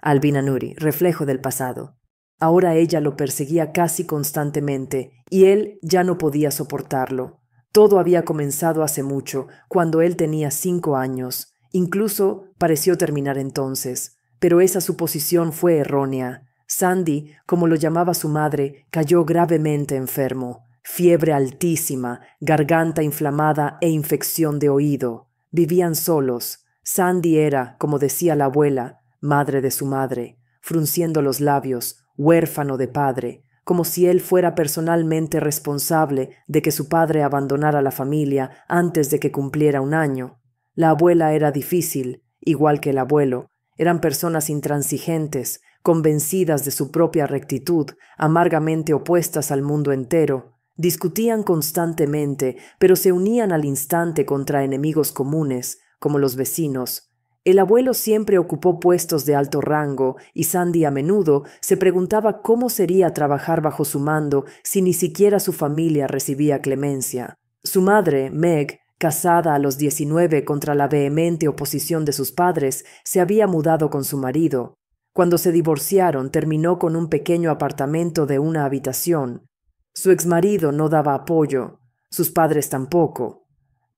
Albina Nuri, reflejo del pasado. Ahora ella lo perseguía casi constantemente, y él ya no podía soportarlo. Todo había comenzado hace mucho, cuando él tenía 5 años. Incluso pareció terminar entonces. Pero esa suposición fue errónea. Sandy, como lo llamaba su madre, cayó gravemente enfermo. Fiebre altísima, garganta inflamada e infección de oído. Vivían solos. Sandy era, como decía la abuela, madre de su madre, frunciendo los labios, huérfano de padre, como si él fuera personalmente responsable de que su padre abandonara la familia antes de que cumpliera 1 año. La abuela era difícil, igual que el abuelo. Eran personas intransigentes, convencidas de su propia rectitud, amargamente opuestas al mundo entero. Discutían constantemente, pero se unían al instante contra enemigos comunes, como los vecinos. El abuelo siempre ocupó puestos de alto rango y Sandy a menudo se preguntaba cómo sería trabajar bajo su mando si ni siquiera su familia recibía clemencia. Su madre, Meg, casada a los 19 contra la vehemente oposición de sus padres, se había mudado con su marido. Cuando se divorciaron, terminó con un pequeño apartamento de 1 habitación. Su exmarido no daba apoyo, sus padres tampoco.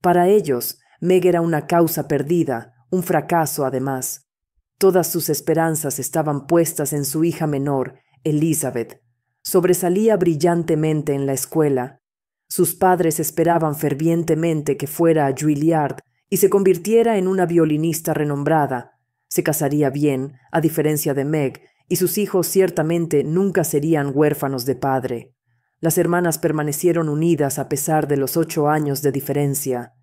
Para ellos, Meg era una causa perdida, un fracaso además. Todas sus esperanzas estaban puestas en su hija menor, Elizabeth. Sobresalía brillantemente en la escuela. Sus padres esperaban fervientemente que fuera a Juilliard y se convirtiera en una violinista renombrada. Se casaría bien, a diferencia de Meg, y sus hijos ciertamente nunca serían huérfanos de padre. Las hermanas permanecieron unidas a pesar de los 8 años de diferencia.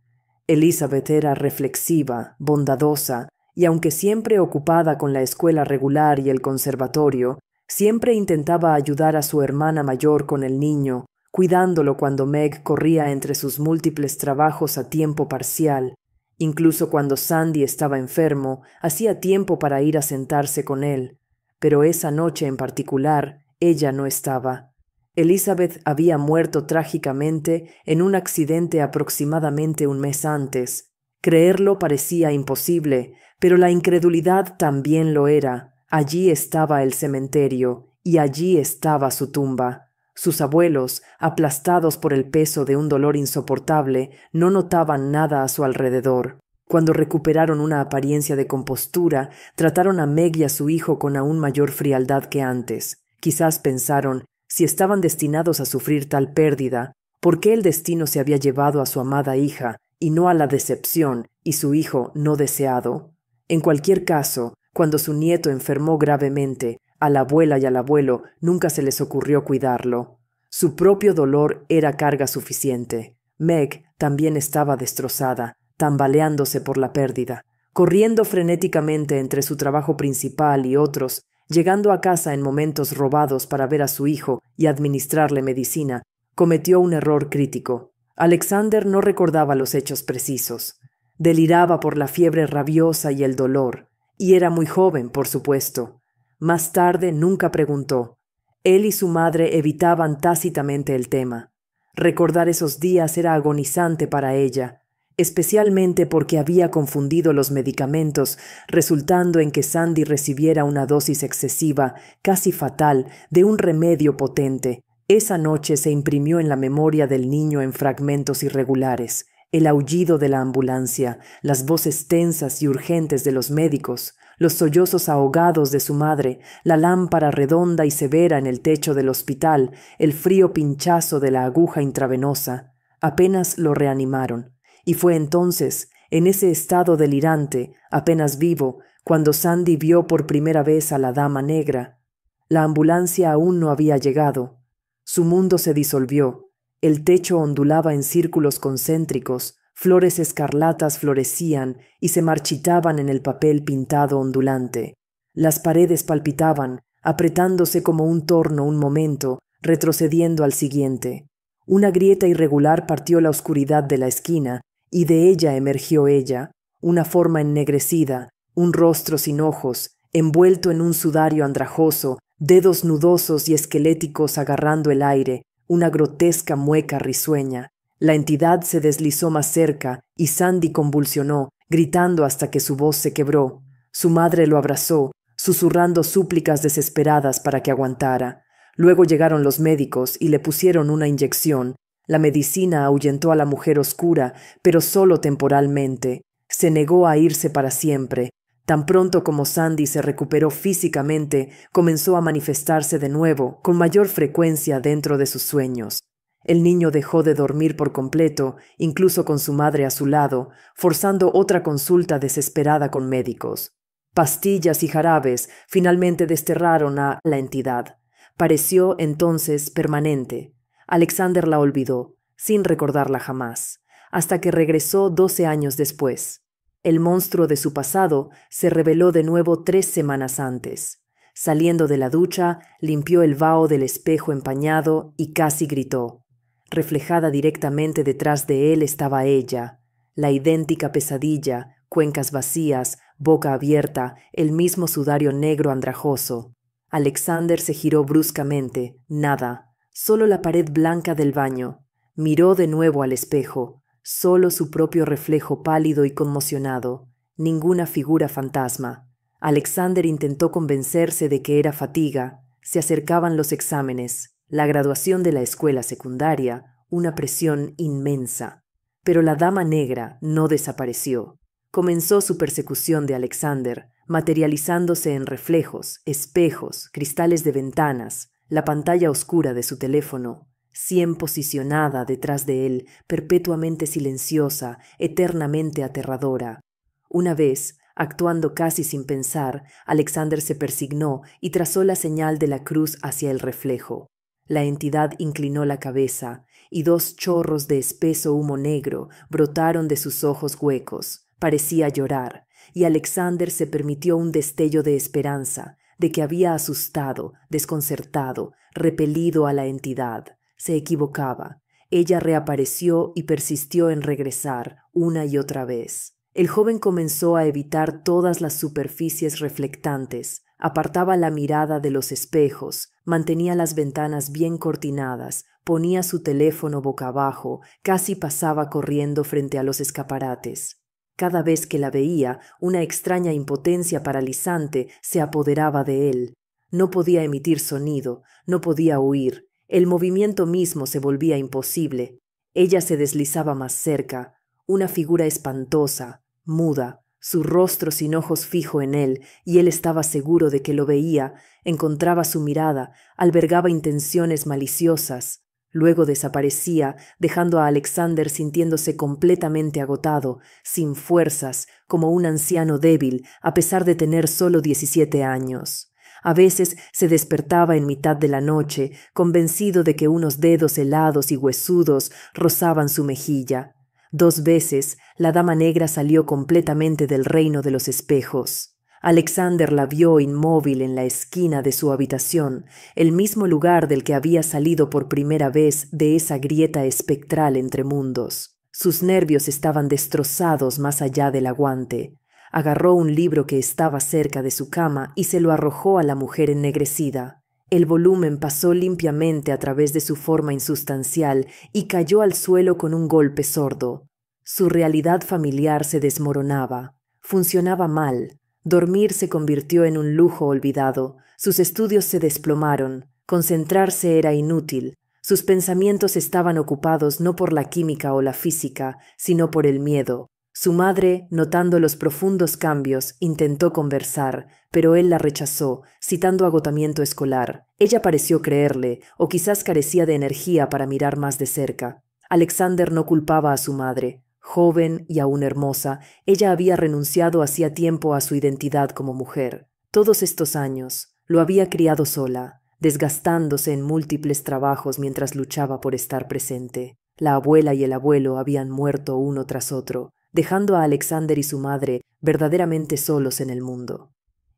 Elizabeth era reflexiva, bondadosa, y aunque siempre ocupada con la escuela regular y el conservatorio, siempre intentaba ayudar a su hermana mayor con el niño, cuidándolo cuando Meg corría entre sus múltiples trabajos a tiempo parcial. Incluso cuando Sandy estaba enfermo, hacía tiempo para ir a sentarse con él. Pero esa noche en particular, ella no estaba. Elizabeth había muerto trágicamente en un accidente aproximadamente 1 mes antes. Creerlo parecía imposible, pero la incredulidad también lo era. Allí estaba el cementerio, y allí estaba su tumba. Sus abuelos, aplastados por el peso de un dolor insoportable, no notaban nada a su alrededor. Cuando recuperaron una apariencia de compostura, trataron a Meg y a su hijo con aún mayor frialdad que antes. Quizás pensaron, si estaban destinados a sufrir tal pérdida, ¿por qué el destino se había llevado a su amada hija y no a la decepción y su hijo no deseado? En cualquier caso, cuando su nieto enfermó gravemente, a la abuela y al abuelo nunca se les ocurrió cuidarlo. Su propio dolor era carga suficiente. Meg también estaba destrozada, tambaleándose por la pérdida, corriendo frenéticamente entre su trabajo principal y otros, llegando a casa en momentos robados para ver a su hijo y administrarle medicina, cometió un error crítico. Alexander no recordaba los hechos precisos. Deliraba por la fiebre rabiosa y el dolor, y era muy joven, por supuesto. Más tarde nunca preguntó. Él y su madre evitaban tácitamente el tema. Recordar esos días era agonizante para ella, especialmente porque había confundido los medicamentos, resultando en que Sandy recibiera una dosis excesiva, casi fatal, de un remedio potente. Esa noche se imprimió en la memoria del niño en fragmentos irregulares, el aullido de la ambulancia, las voces tensas y urgentes de los médicos, los sollozos ahogados de su madre, la lámpara redonda y severa en el techo del hospital, el frío pinchazo de la aguja intravenosa. Apenas lo reanimaron. Y fue entonces, en ese estado delirante, apenas vivo, cuando Sandy vio por primera vez a la dama negra. La ambulancia aún no había llegado. Su mundo se disolvió. El techo ondulaba en círculos concéntricos, flores escarlatas florecían y se marchitaban en el papel pintado ondulante. Las paredes palpitaban, apretándose como un torno un momento, retrocediendo al siguiente. Una grieta irregular partió la oscuridad de la esquina, y de ella emergió ella, una forma ennegrecida, un rostro sin ojos, envuelto en un sudario andrajoso, dedos nudosos y esqueléticos agarrando el aire, una grotesca mueca risueña. La entidad se deslizó más cerca y Sandy convulsionó, gritando hasta que su voz se quebró. Su madre lo abrazó, susurrando súplicas desesperadas para que aguantara. Luego llegaron los médicos y le pusieron una inyección. La medicina ahuyentó a la mujer oscura, pero solo temporalmente. Se negó a irse para siempre. Tan pronto como Sandy se recuperó físicamente, comenzó a manifestarse de nuevo, con mayor frecuencia dentro de sus sueños. El niño dejó de dormir por completo, incluso con su madre a su lado, forzando otra consulta desesperada con médicos. Pastillas y jarabes finalmente desterraron a la entidad. Pareció entonces permanente. Alexander la olvidó, sin recordarla jamás, hasta que regresó 12 años después. El monstruo de su pasado se reveló de nuevo 3 semanas antes. Saliendo de la ducha, limpió el vaho del espejo empañado y casi gritó. Reflejada directamente detrás de él estaba ella, la idéntica pesadilla, cuencas vacías, boca abierta, el mismo sudario negro andrajoso. Alexander se giró bruscamente. Nada, solo la pared blanca del baño. Miró de nuevo al espejo. Solo su propio reflejo pálido y conmocionado. Ninguna figura fantasma. Alexander intentó convencerse de que era fatiga. Se acercaban los exámenes, la graduación de la escuela secundaria, una presión inmensa. Pero la dama negra no desapareció. Comenzó su persecución de Alexander, materializándose en reflejos, espejos, cristales de ventanas, la pantalla oscura de su teléfono. 100 posicionada detrás de él, perpetuamente silenciosa, eternamente aterradora. Una vez, actuando casi sin pensar, Alexander se persignó y trazó la señal de la cruz hacia el reflejo. La entidad inclinó la cabeza, y 2 chorros de espeso humo negro brotaron de sus ojos huecos. Parecía llorar, y Alexander se permitió un destello de esperanza, de que había asustado, desconcertado, repelido a la entidad. Se equivocaba. Ella reapareció y persistió en regresar una y otra vez. El joven comenzó a evitar todas las superficies reflectantes, apartaba la mirada de los espejos, mantenía las ventanas bien cortinadas, ponía su teléfono boca abajo, casi pasaba corriendo frente a los escaparates. Cada vez que la veía, una extraña impotencia paralizante se apoderaba de él. No podía emitir sonido, no podía huir. El movimiento mismo se volvía imposible. Ella se deslizaba más cerca, una figura espantosa, muda, su rostro sin ojos fijo en él, y él estaba seguro de que lo veía, encontraba su mirada, albergaba intenciones maliciosas. Luego desaparecía, dejando a Alexander sintiéndose completamente agotado, sin fuerzas, como un anciano débil, a pesar de tener solo 17 años. A veces se despertaba en mitad de la noche, convencido de que unos dedos helados y huesudos rozaban su mejilla. 2 veces la dama negra salió completamente del reino de los espejos. Alexander la vio inmóvil en la esquina de su habitación, el mismo lugar del que había salido por primera vez de esa grieta espectral entre mundos. Sus nervios estaban destrozados más allá del aguante. Agarró un libro que estaba cerca de su cama y se lo arrojó a la mujer ennegrecida. El volumen pasó limpiamente a través de su forma insustancial y cayó al suelo con un golpe sordo. Su realidad familiar se desmoronaba. Funcionaba mal. Dormir se convirtió en un lujo olvidado. Sus estudios se desplomaron. Concentrarse era inútil. Sus pensamientos estaban ocupados no por la química o la física, sino por el miedo. Su madre, notando los profundos cambios, intentó conversar, pero él la rechazó, citando agotamiento escolar. Ella pareció creerle, o quizás carecía de energía para mirar más de cerca. Alexander no culpaba a su madre. Joven y aún hermosa, ella había renunciado hacía tiempo a su identidad como mujer. Todos estos años lo había criado sola, desgastándose en múltiples trabajos mientras luchaba por estar presente. La abuela y el abuelo habían muerto uno tras otro, dejando a Alexander y su madre verdaderamente solos en el mundo.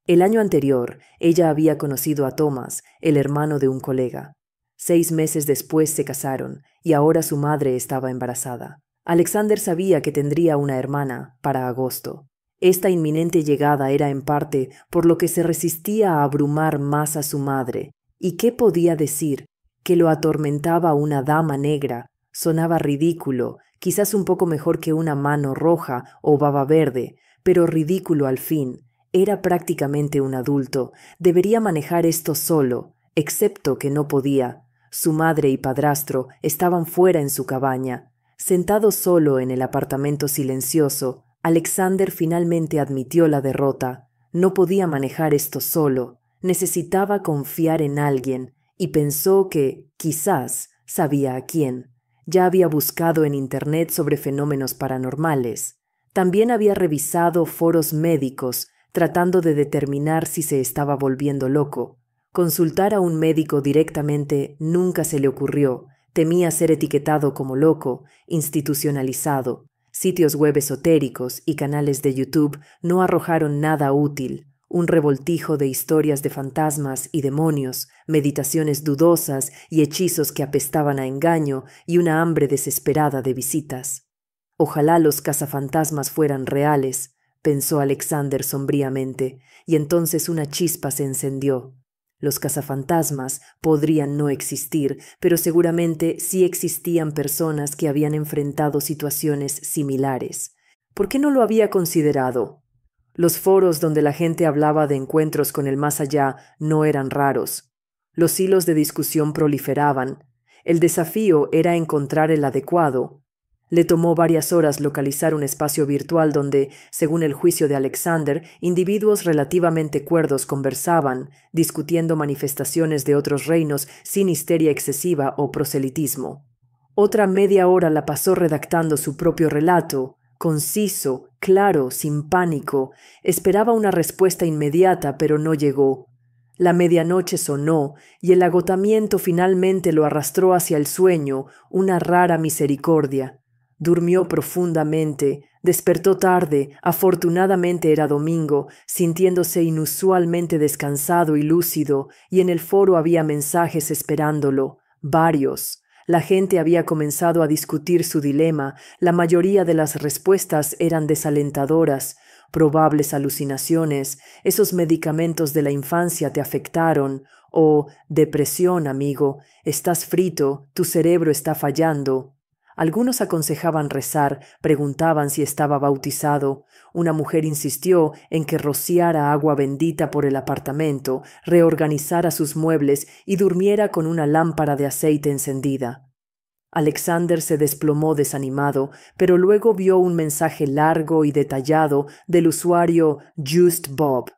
El año anterior, ella había conocido a Thomas, el hermano de un colega. 6 meses después se casaron, y ahora su madre estaba embarazada. Alexander sabía que tendría una hermana para agosto. Esta inminente llegada era en parte por lo que se resistía a abrumar más a su madre. ¿Y qué podía decir? Que lo atormentaba una dama negra. Sonaba ridículo, quizás un poco mejor que una mano roja o baba verde, pero ridículo al fin. Era prácticamente un adulto. Debería manejar esto solo, excepto que no podía. Su madre y padrastro estaban fuera en su cabaña. Sentado solo en el apartamento silencioso, Alexander finalmente admitió la derrota. No podía manejar esto solo. Necesitaba confiar en alguien y pensó que, quizás, sabía a quién. Ya había buscado en Internet sobre fenómenos paranormales. También había revisado foros médicos, tratando de determinar si se estaba volviendo loco. Consultar a un médico directamente nunca se le ocurrió. Temía ser etiquetado como loco, institucionalizado. Sitios web esotéricos y canales de YouTube no arrojaron nada útil. Un revoltijo de historias de fantasmas y demonios, meditaciones dudosas y hechizos que apestaban a engaño y una hambre desesperada de visitas. Ojalá los cazafantasmas fueran reales, pensó Alexander sombríamente, y entonces una chispa se encendió. Los cazafantasmas podrían no existir, pero seguramente sí existían personas que habían enfrentado situaciones similares. ¿Por qué no lo había considerado? Los foros donde la gente hablaba de encuentros con el más allá no eran raros. Los hilos de discusión proliferaban. El desafío era encontrar el adecuado. Le tomó varias horas localizar un espacio virtual donde, según el juicio de Alexander, individuos relativamente cuerdos conversaban, discutiendo manifestaciones de otros reinos sin histeria excesiva o proselitismo. Otra media hora la pasó redactando su propio relato, conciso, claro, sin pánico. Esperaba una respuesta inmediata, pero no llegó. La medianoche sonó, y el agotamiento finalmente lo arrastró hacia el sueño, una rara misericordia. Durmió profundamente, despertó tarde, afortunadamente era domingo, sintiéndose inusualmente descansado y lúcido, y en el foro había mensajes esperándolo, varios. La gente había comenzado a discutir su dilema, la mayoría de las respuestas eran desalentadoras, probables alucinaciones, esos medicamentos de la infancia te afectaron, o depresión, amigo, estás frito, tu cerebro está fallando. Algunos aconsejaban rezar, preguntaban si estaba bautizado. Una mujer insistió en que rociara agua bendita por el apartamento, reorganizara sus muebles y durmiera con una lámpara de aceite encendida. Alexander se desplomó desanimado, pero luego vio un mensaje largo y detallado del usuario Just Bob.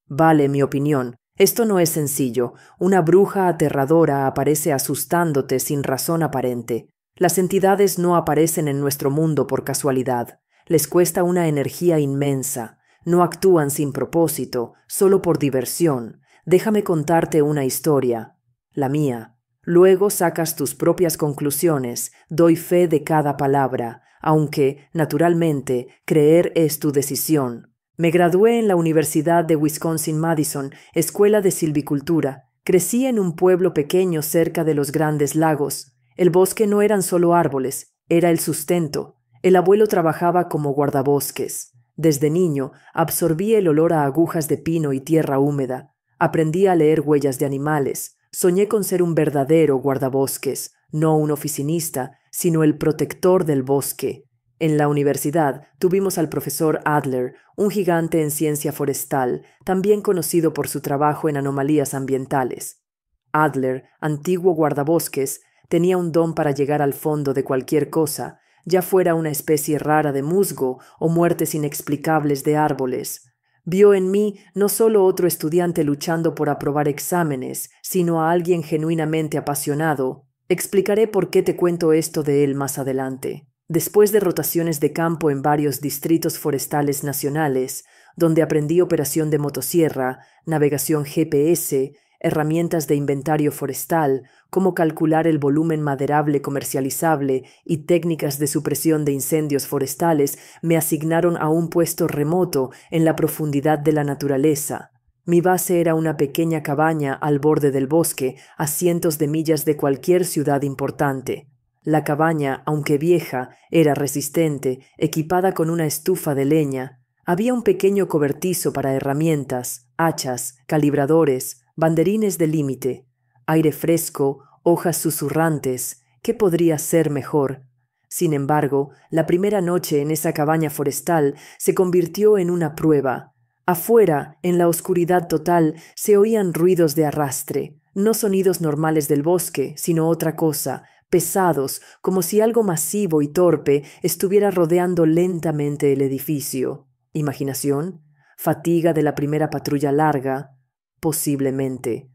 Vale mi opinión. Esto no es sencillo. Una bruja aterradora aparece asustándote sin razón aparente. Las entidades no aparecen en nuestro mundo por casualidad. Les cuesta una energía inmensa. No actúan sin propósito, solo por diversión. Déjame contarte una historia. La mía. Luego sacas tus propias conclusiones. Doy fe de cada palabra, aunque, naturalmente, creer es tu decisión. Me gradué en la Universidad de Wisconsin-Madison, Escuela de Silvicultura. Crecí en un pueblo pequeño cerca de los Grandes Lagos. El bosque no eran solo árboles, era el sustento. El abuelo trabajaba como guardabosques. Desde niño absorbí el olor a agujas de pino y tierra húmeda. Aprendí a leer huellas de animales. Soñé con ser un verdadero guardabosques, no un oficinista, sino el protector del bosque. En la universidad tuvimos al profesor Adler, un gigante en ciencia forestal, también conocido por su trabajo en anomalías ambientales. Adler, antiguo guardabosques, tenía un don para llegar al fondo de cualquier cosa, ya fuera una especie rara de musgo o muertes inexplicables de árboles. Vio en mí no solo otro estudiante luchando por aprobar exámenes, sino a alguien genuinamente apasionado. Explicaré por qué te cuento esto de él más adelante. Después de rotaciones de campo en varios distritos forestales nacionales, donde aprendí operación de motosierra, navegación GPS, herramientas de inventario forestal, cómo calcular el volumen maderable comercializable y técnicas de supresión de incendios forestales, me asignaron a un puesto remoto en la profundidad de la naturaleza. Mi base era una pequeña cabaña al borde del bosque, a cientos de millas de cualquier ciudad importante. La cabaña, aunque vieja, era resistente, equipada con una estufa de leña. Había un pequeño cobertizo para herramientas, hachas, calibradores, banderines de límite, aire fresco, hojas susurrantes. ¿Qué podría ser mejor? Sin embargo, la primera noche en esa cabaña forestal se convirtió en una prueba. Afuera, en la oscuridad total, se oían ruidos de arrastre, no sonidos normales del bosque, sino otra cosa, pesados, como si algo masivo y torpe estuviera rodeando lentamente el edificio. ¿Imaginación? ¿Fatiga de la primera patrulla larga? Posiblemente.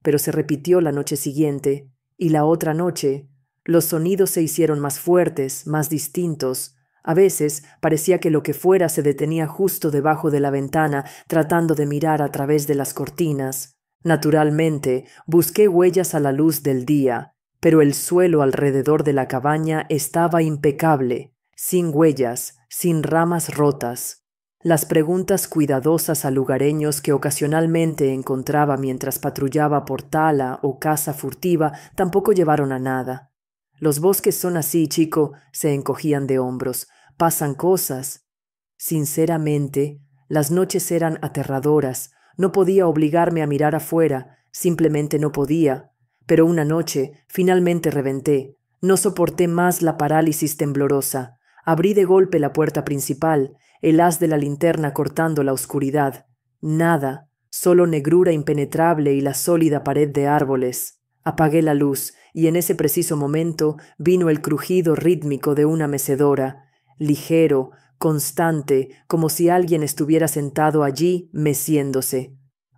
Pero se repitió la noche siguiente, y la otra noche. Los sonidos se hicieron más fuertes, más distintos. A veces parecía que lo que fuera se detenía justo debajo de la ventana, tratando de mirar a través de las cortinas. Naturalmente, busqué huellas a la luz del día, pero el suelo alrededor de la cabaña estaba impecable, sin huellas, sin ramas rotas. Las preguntas cuidadosas a lugareños que ocasionalmente encontraba mientras patrullaba por tala o caza furtiva tampoco llevaron a nada. Los bosques son así, chico, se encogían de hombros. Pasan cosas. Sinceramente, las noches eran aterradoras. No podía obligarme a mirar afuera, simplemente no podía. Pero una noche, finalmente reventé. No soporté más la parálisis temblorosa. Abrí de golpe la puerta principal, el haz de la linterna cortando la oscuridad. Nada, solo negrura impenetrable y la sólida pared de árboles. Apagué la luz, y en ese preciso momento vino el crujido rítmico de una mecedora, ligero, constante, como si alguien estuviera sentado allí meciéndose.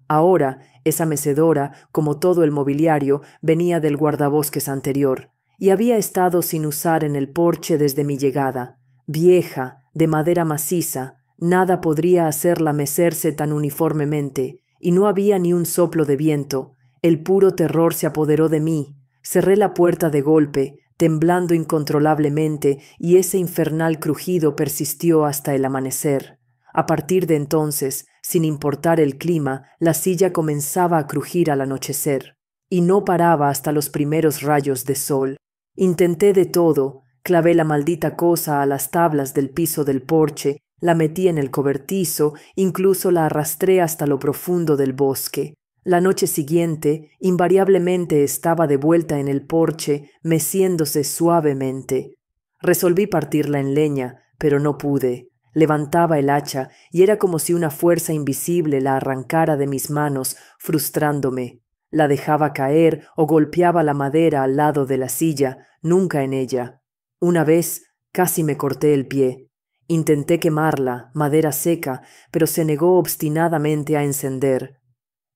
Ahora, esa mecedora, como todo el mobiliario, venía del guardabosques anterior, y había estado sin usar en el porche desde mi llegada. Vieja, de madera maciza, nada podría hacerla mecerse tan uniformemente, y no había ni un soplo de viento. El puro terror se apoderó de mí. Cerré la puerta de golpe, temblando incontrolablemente, y ese infernal crujido persistió hasta el amanecer. A partir de entonces, sin importar el clima, la silla comenzaba a crujir al anochecer, y no paraba hasta los primeros rayos de sol. Intenté de todo, clavé la maldita cosa a las tablas del piso del porche, la metí en el cobertizo, incluso la arrastré hasta lo profundo del bosque. La noche siguiente, invariablemente estaba de vuelta en el porche, meciéndose suavemente. Resolví partirla en leña, pero no pude. Levantaba el hacha y era como si una fuerza invisible la arrancara de mis manos, frustrándome. La dejaba caer o golpeaba la madera al lado de la silla, nunca en ella. Una vez casi me corté el pie. Intenté quemarla, madera seca, pero se negó obstinadamente a encender.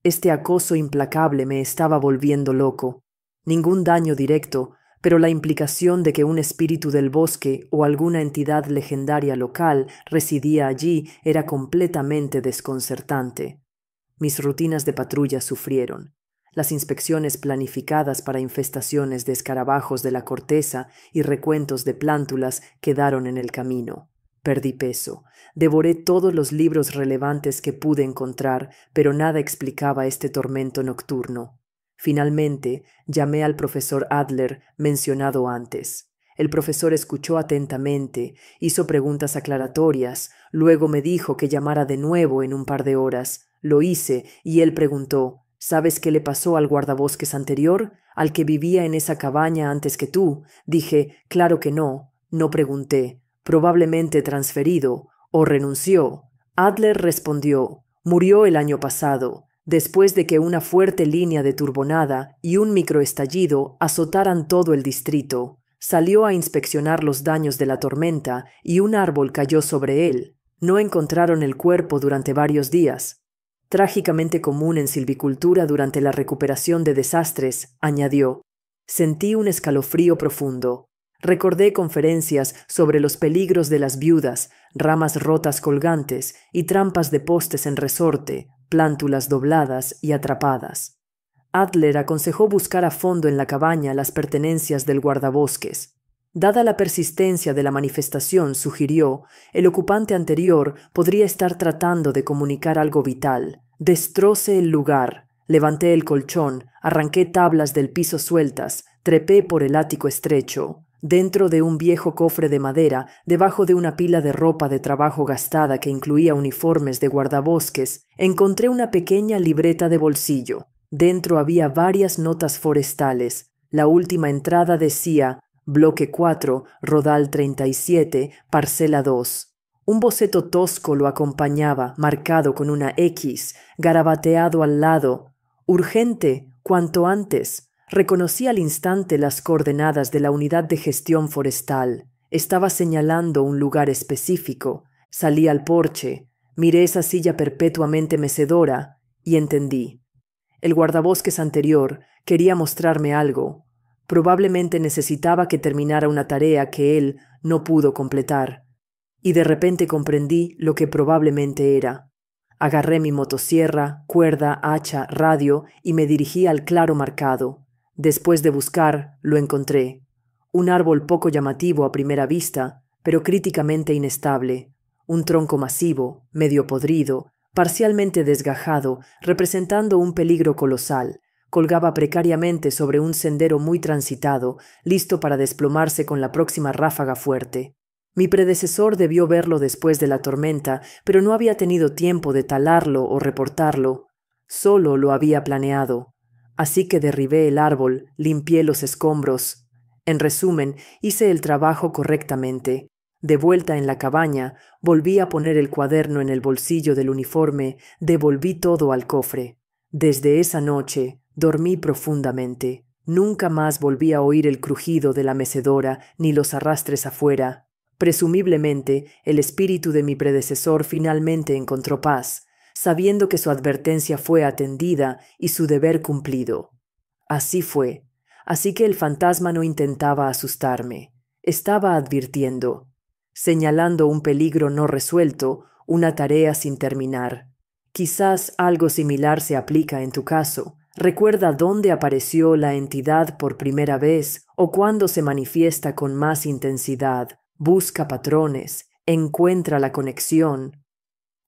Este acoso implacable me estaba volviendo loco. Ningún daño directo, pero la implicación de que un espíritu del bosque o alguna entidad legendaria local residía allí era completamente desconcertante. Mis rutinas de patrulla sufrieron. Las inspecciones planificadas para infestaciones de escarabajos de la corteza y recuentos de plántulas quedaron en el camino. Perdí peso. Devoré todos los libros relevantes que pude encontrar, pero nada explicaba este tormento nocturno. Finalmente, llamé al profesor Adler, mencionado antes. El profesor escuchó atentamente, hizo preguntas aclaratorias, luego me dijo que llamara de nuevo en un par de horas. Lo hice, y él preguntó, ¿sabes qué le pasó al guardabosques anterior? ¿Al que vivía en esa cabaña antes que tú? Dije, claro que no. No pregunté. Probablemente transferido, o renunció. Adler respondió, murió el año pasado, después de que una fuerte línea de turbonada y un microestallido azotaran todo el distrito. Salió a inspeccionar los daños de la tormenta y un árbol cayó sobre él. No encontraron el cuerpo durante varios días. Trágicamente común en silvicultura durante la recuperación de desastres, añadió. Sentí un escalofrío profundo. Recordé conferencias sobre los peligros de las viudas, ramas rotas colgantes y trampas de postes en resorte, plántulas dobladas y atrapadas. Adler aconsejó buscar a fondo en la cabaña las pertenencias del guardabosques. Dada la persistencia de la manifestación, sugirió, el ocupante anterior podría estar tratando de comunicar algo vital. Destroce el lugar. Levanté el colchón, arranqué tablas del piso sueltas, trepé por el ático estrecho. Dentro de un viejo cofre de madera, debajo de una pila de ropa de trabajo gastada que incluía uniformes de guardabosques, encontré una pequeña libreta de bolsillo. Dentro había varias notas forestales. La última entrada decía, Bloque 4, Rodal 37, Parcela 2. Un boceto tosco lo acompañaba, marcado con una X, garabateado al lado. Urgente, cuanto antes. Reconocí al instante las coordenadas de la unidad de gestión forestal. Estaba señalando un lugar específico. Salí al porche, miré esa silla perpetuamente mecedora y entendí. El guardabosques anterior quería mostrarme algo. Probablemente necesitaba que terminara una tarea que él no pudo completar. Y de repente comprendí lo que probablemente era. Agarré mi motosierra, cuerda, hacha, radio y me dirigí al claro marcado. Después de buscar, lo encontré. Un árbol poco llamativo a primera vista, pero críticamente inestable. Un tronco masivo, medio podrido, parcialmente desgajado, representando un peligro colosal. Colgaba precariamente sobre un sendero muy transitado, listo para desplomarse con la próxima ráfaga fuerte. Mi predecesor debió verlo después de la tormenta, pero no había tenido tiempo de talarlo o reportarlo. Solo lo había planeado. Así que derribé el árbol, limpié los escombros. En resumen, hice el trabajo correctamente. De vuelta en la cabaña, volví a poner el cuaderno en el bolsillo del uniforme, devolví todo al cofre. Desde esa noche, dormí profundamente. Nunca más volví a oír el crujido de la mecedora ni los arrastres afuera. Presumiblemente, el espíritu de mi predecesor finalmente encontró paz, sabiendo que su advertencia fue atendida y su deber cumplido. Así fue. Así que el fantasma no intentaba asustarme. Estaba advirtiendo, señalando un peligro no resuelto, una tarea sin terminar. Quizás algo similar se aplica en tu caso. Recuerda dónde apareció la entidad por primera vez o cuándo se manifiesta con más intensidad. Busca patrones, encuentra la conexión.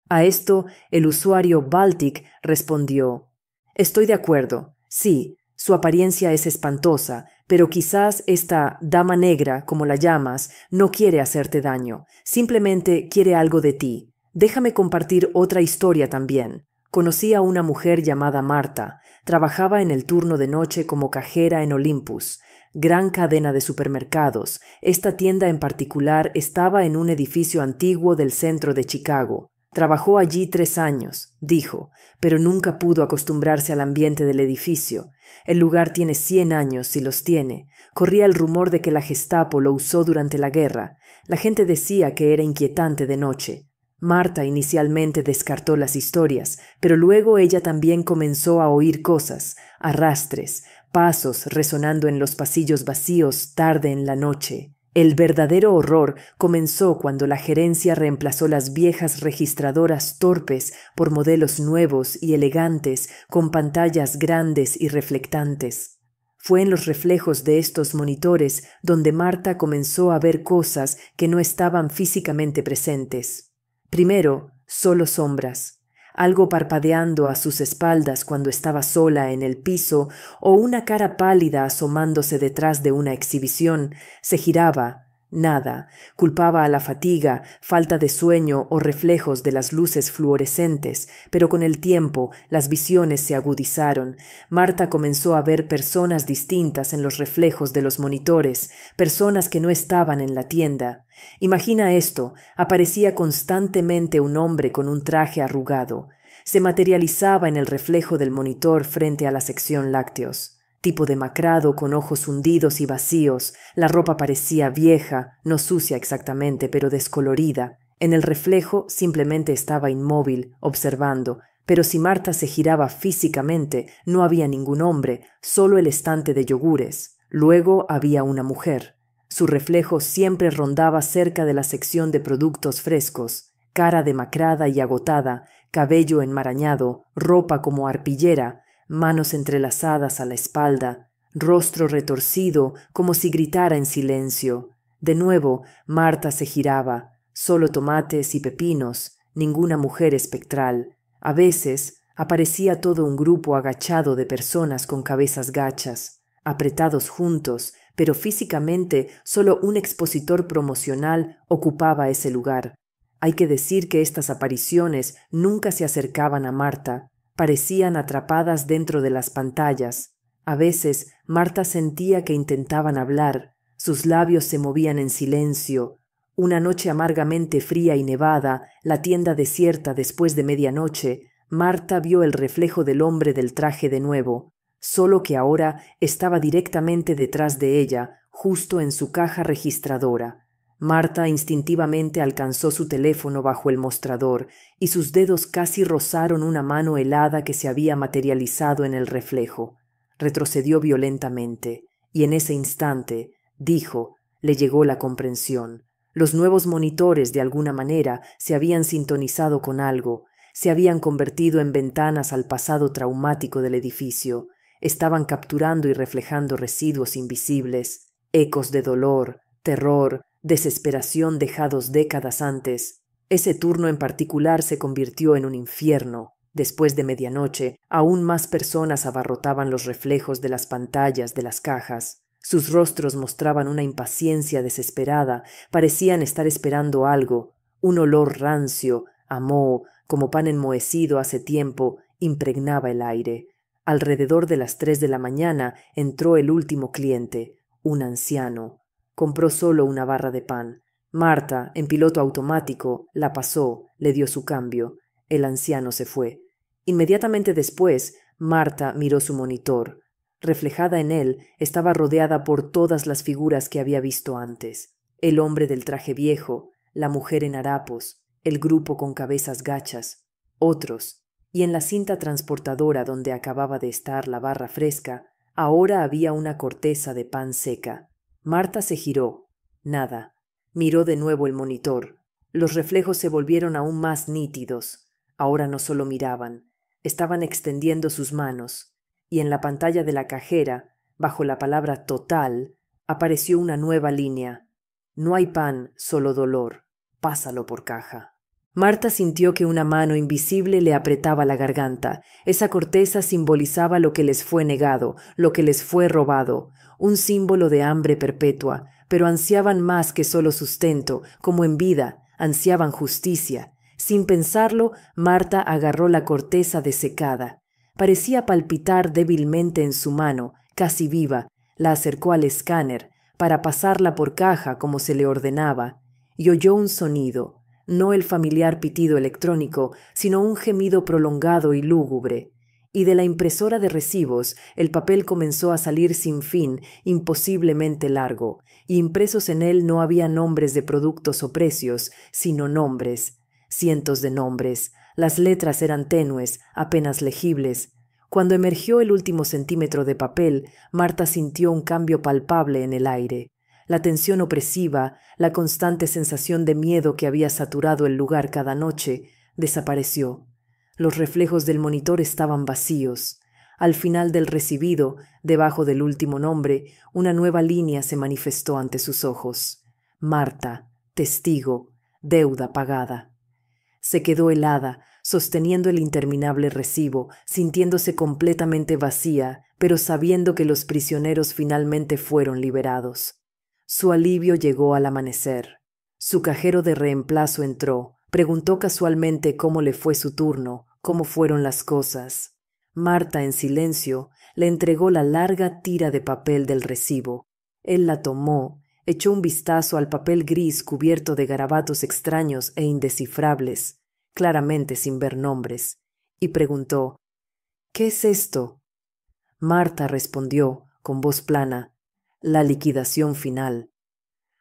A esto, el usuario Baltic respondió: Estoy de acuerdo. Sí, su apariencia es espantosa, pero quizás esta dama negra, como la llamas, no quiere hacerte daño. Simplemente quiere algo de ti. Déjame compartir otra historia también. Conocí a una mujer llamada Marta. Trabajaba en el turno de noche como cajera en Olympus, gran cadena de supermercados. Esta tienda en particular estaba en un edificio antiguo del centro de Chicago. Trabajó allí 3 años, dijo, pero nunca pudo acostumbrarse al ambiente del edificio. El lugar tiene 100 años, si los tiene. Corría el rumor de que la Gestapo lo usó durante la guerra. La gente decía que era inquietante de noche. Marta inicialmente descartó las historias, pero luego ella también comenzó a oír cosas, arrastres, pasos resonando en los pasillos vacíos tarde en la noche. El verdadero horror comenzó cuando la gerencia reemplazó las viejas registradoras torpes por modelos nuevos y elegantes con pantallas grandes y reflectantes. Fue en los reflejos de estos monitores donde Marta comenzó a ver cosas que no estaban físicamente presentes. Primero, solo sombras, algo parpadeando a sus espaldas cuando estaba sola en el piso o una cara pálida asomándose detrás de una exhibición. Se giraba. Nada. Culpaba a la fatiga, falta de sueño o reflejos de las luces fluorescentes, pero con el tiempo las visiones se agudizaron. Marta comenzó a ver personas distintas en los reflejos de los monitores, personas que no estaban en la tienda. Imagina esto, aparecía constantemente un hombre con un traje arrugado. Se materializaba en el reflejo del monitor frente a la sección lácteos. Tipo demacrado, con ojos hundidos y vacíos. La ropa parecía vieja, no sucia exactamente, pero descolorida. En el reflejo simplemente estaba inmóvil, observando. Pero si Marta se giraba físicamente, no había ningún hombre, solo el estante de yogures. Luego había una mujer. Su reflejo siempre rondaba cerca de la sección de productos frescos. Cara demacrada y agotada, cabello enmarañado, ropa como arpillera, manos entrelazadas a la espalda, rostro retorcido como si gritara en silencio. De nuevo, Marta se giraba, solo tomates y pepinos, ninguna mujer espectral. A veces aparecía todo un grupo agachado de personas con cabezas gachas, apretados juntos, pero físicamente solo un expositor promocional ocupaba ese lugar. Hay que decir que estas apariciones nunca se acercaban a Marta. Parecían atrapadas dentro de las pantallas. A veces Marta sentía que intentaban hablar. Sus labios se movían en silencio. Una noche amargamente fría y nevada, la tienda desierta después de medianoche, Marta vio el reflejo del hombre del traje de nuevo, solo que ahora estaba directamente detrás de ella, justo en su caja registradora. Marta instintivamente alcanzó su teléfono bajo el mostrador y sus dedos casi rozaron una mano helada que se había materializado en el reflejo. Retrocedió violentamente y en ese instante, dijo, le llegó la comprensión. Los nuevos monitores, de alguna manera, se habían sintonizado con algo, se habían convertido en ventanas al pasado traumático del edificio, estaban capturando y reflejando residuos invisibles, ecos de dolor, terror, desesperación dejados décadas antes. Ese turno en particular se convirtió en un infierno. Después de medianoche, aún más personas abarrotaban los reflejos de las pantallas de las cajas. Sus rostros mostraban una impaciencia desesperada, parecían estar esperando algo. Un olor rancio, a moho, como pan enmohecido hace tiempo, impregnaba el aire. Alrededor de las 3 de la mañana entró el último cliente, un anciano. Compró solo una barra de pan. Marta, en piloto automático, la pasó, le dio su cambio. El anciano se fue. Inmediatamente después, Marta miró su monitor. Reflejada en él, estaba rodeada por todas las figuras que había visto antes. El hombre del traje viejo, la mujer en harapos, el grupo con cabezas gachas, otros, y en la cinta transportadora donde acababa de estar la barra fresca, ahora había una corteza de pan seca. Marta se giró. Nada. Miró de nuevo el monitor. Los reflejos se volvieron aún más nítidos. Ahora no solo miraban, estaban extendiendo sus manos, y en la pantalla de la cajera, bajo la palabra total, apareció una nueva línea. No hay pan, solo dolor. Pásalo por caja. Marta sintió que una mano invisible le apretaba la garganta. Esa corteza simbolizaba lo que les fue negado, lo que les fue robado, un símbolo de hambre perpetua, pero ansiaban más que solo sustento, como en vida, ansiaban justicia. Sin pensarlo, Marta agarró la corteza desecada. Parecía palpitar débilmente en su mano, casi viva, la acercó al escáner, para pasarla por caja como se le ordenaba, y oyó un sonido, no el familiar pitido electrónico, sino un gemido prolongado y lúgubre. Y de la impresora de recibos, el papel comenzó a salir sin fin, imposiblemente largo, y impresos en él no había nombres de productos o precios, sino nombres. Cientos de nombres. Las letras eran tenues, apenas legibles. Cuando emergió el último centímetro de papel, Marta sintió un cambio palpable en el aire. La tensión opresiva, la constante sensación de miedo que había saturado el lugar cada noche, desapareció. Los reflejos del monitor estaban vacíos. Al final del recibido, debajo del último nombre, una nueva línea se manifestó ante sus ojos. Marta, testigo, deuda pagada. Se quedó helada, sosteniendo el interminable recibo, sintiéndose completamente vacía, pero sabiendo que los prisioneros finalmente fueron liberados. Su alivio llegó al amanecer. Su cajero de reemplazo entró, preguntó casualmente cómo le fue su turno, cómo fueron las cosas. Marta, en silencio, le entregó la larga tira de papel del recibo. Él la tomó, echó un vistazo al papel gris cubierto de garabatos extraños e indescifrables, claramente sin ver nombres, y preguntó, «¿Qué es esto?» Marta respondió, con voz plana, «La liquidación final».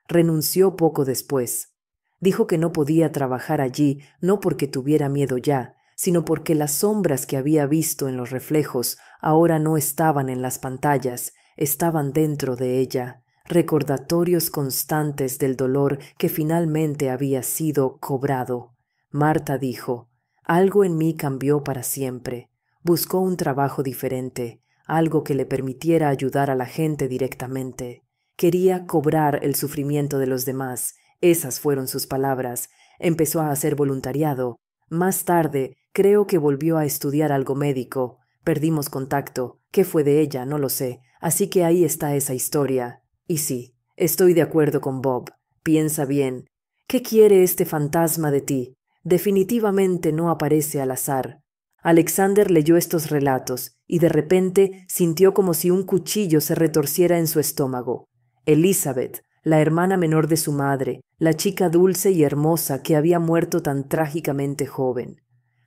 Renunció poco después. Dijo que no podía trabajar allí no porque tuviera miedo ya, sino porque las sombras que había visto en los reflejos ahora no estaban en las pantallas, estaban dentro de ella, recordatorios constantes del dolor que finalmente había sido cobrado. Marta dijo, algo en mí cambió para siempre. Buscó un trabajo diferente, algo que le permitiera ayudar a la gente directamente. Quería cobrar el sufrimiento de los demás. Esas fueron sus palabras. Empezó a hacer voluntariado. Más tarde, creo que volvió a estudiar algo médico. Perdimos contacto. ¿Qué fue de ella? No lo sé. Así que ahí está esa historia. Y sí, estoy de acuerdo con Bob. Piensa bien. ¿Qué quiere este fantasma de ti? Definitivamente no aparece al azar. Alexander leyó estos relatos y de repente sintió como si un cuchillo se retorciera en su estómago. Elizabeth, la hermana menor de su madre, la chica dulce y hermosa que había muerto tan trágicamente joven.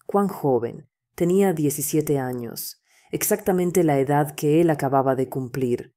¿Cuán joven? Tenía 17 años, exactamente la edad que él acababa de cumplir.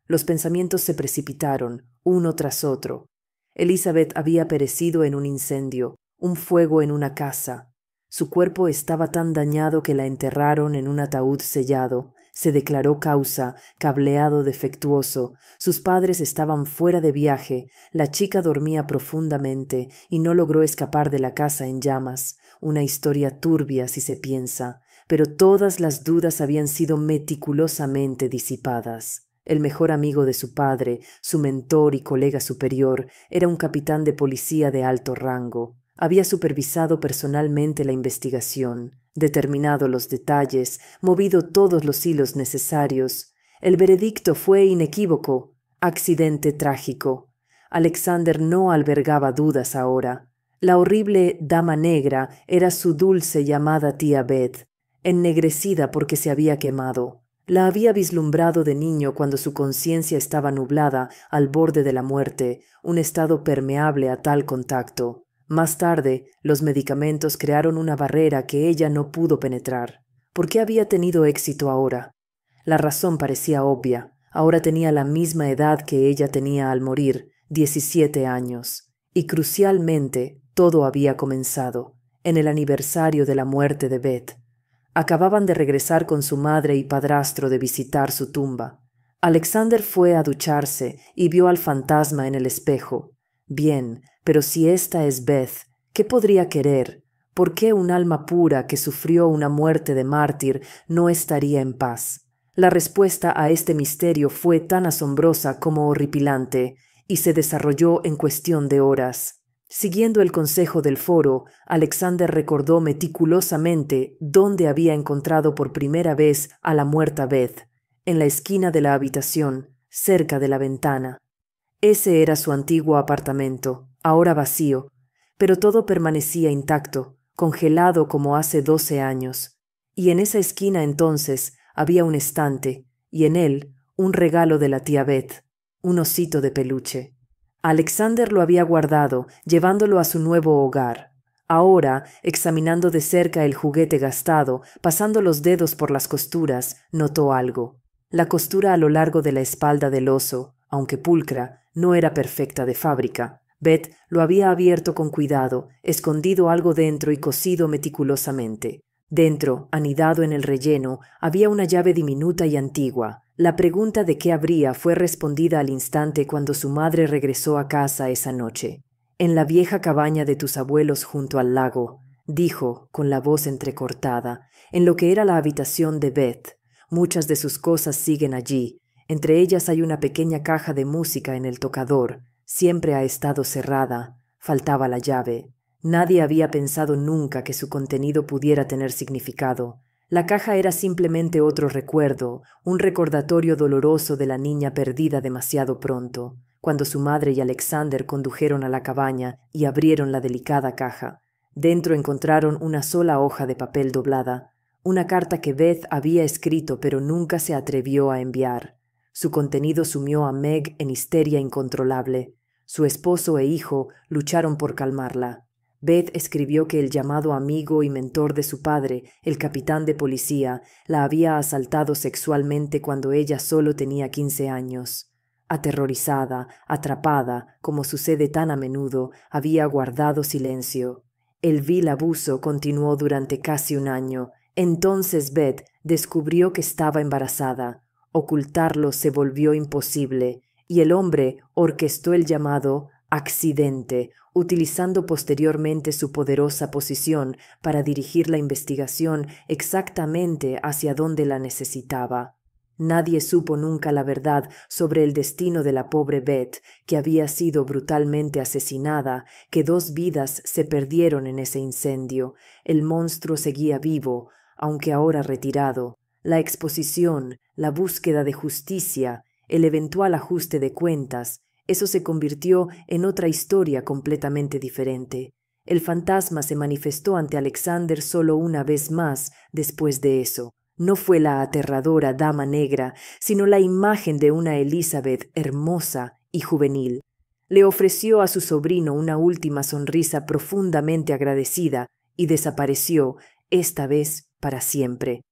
Los pensamientos se precipitaron, uno tras otro. Elizabeth había perecido en un incendio, un fuego en una casa. Su cuerpo estaba tan dañado que la enterraron en un ataúd sellado. Se declaró causa, cableado defectuoso. Sus padres estaban fuera de viaje. La chica dormía profundamente y no logró escapar de la casa en llamas. Una historia turbia si se piensa, pero todas las dudas habían sido meticulosamente disipadas. El mejor amigo de su padre, su mentor y colega superior, era un capitán de policía de alto rango. Había supervisado personalmente la investigación, determinado los detalles, movido todos los hilos necesarios. El veredicto fue inequívoco: accidente trágico. Alexander no albergaba dudas ahora. La horrible Dama Negra era su dulce y amada tía Beth, ennegrecida porque se había quemado. La había vislumbrado de niño cuando su conciencia estaba nublada al borde de la muerte, un estado permeable a tal contacto. Más tarde, los medicamentos crearon una barrera que ella no pudo penetrar. ¿Por qué había tenido éxito ahora? La razón parecía obvia. Ahora tenía la misma edad que ella tenía al morir, 17 años. Y crucialmente, todo había comenzado, en el aniversario de la muerte de Beth. Acababan de regresar con su madre y padrastro de visitar su tumba. Alexander fue a ducharse y vio al fantasma en el espejo. Bien, pero si esta es Beth, ¿qué podría querer? ¿Por qué un alma pura que sufrió una muerte de mártir no estaría en paz? La respuesta a este misterio fue tan asombrosa como horripilante, y se desarrolló en cuestión de horas. Siguiendo el consejo del foro, Alexander recordó meticulosamente dónde había encontrado por primera vez a la muerta Beth, en la esquina de la habitación, cerca de la ventana. Ese era su antiguo apartamento, ahora vacío, pero todo permanecía intacto, congelado como hace 12 años. Y en esa esquina entonces había un estante, y en él un regalo de la tía Beth, un osito de peluche. Alexander lo había guardado, llevándolo a su nuevo hogar. Ahora, examinando de cerca el juguete gastado, pasando los dedos por las costuras, notó algo. La costura a lo largo de la espalda del oso, aunque pulcra, no era perfecta de fábrica. Beth lo había abierto con cuidado, escondido algo dentro y cosido meticulosamente. Dentro, anidado en el relleno, había una llave diminuta y antigua. La pregunta de qué habría fue respondida al instante cuando su madre regresó a casa esa noche. «En la vieja cabaña de tus abuelos junto al lago», dijo, con la voz entrecortada, en lo que era la habitación de Beth. «Muchas de sus cosas siguen allí. Entre ellas hay una pequeña caja de música en el tocador. Siempre ha estado cerrada. Faltaba la llave». Nadie había pensado nunca que su contenido pudiera tener significado. La caja era simplemente otro recuerdo, un recordatorio doloroso de la niña perdida demasiado pronto. Cuando su madre y Alexander condujeron a la cabaña y abrieron la delicada caja, dentro encontraron una sola hoja de papel doblada, una carta que Beth había escrito pero nunca se atrevió a enviar. Su contenido sumió a Meg en histeria incontrolable. Su esposo e hijo lucharon por calmarla. Beth escribió que el llamado amigo y mentor de su padre, el capitán de policía, la había asaltado sexualmente cuando ella solo tenía 15 años. Aterrorizada, atrapada, como sucede tan a menudo, había guardado silencio. El vil abuso continuó durante casi un año. Entonces Beth descubrió que estaba embarazada. Ocultarlo se volvió imposible, y el hombre orquestó el llamado accidente, utilizando posteriormente su poderosa posición para dirigir la investigación exactamente hacia donde la necesitaba. Nadie supo nunca la verdad sobre el destino de la pobre Beth, que había sido brutalmente asesinada, que 2 vidas se perdieron en ese incendio. El monstruo seguía vivo, aunque ahora retirado. La exposición, la búsqueda de justicia, el eventual ajuste de cuentas, eso se convirtió en otra historia completamente diferente. El fantasma se manifestó ante Alexander solo una vez más después de eso. No fue la aterradora Dama Negra, sino la imagen de una Elizabeth hermosa y juvenil. Le ofreció a su sobrino una última sonrisa profundamente agradecida y desapareció, esta vez para siempre.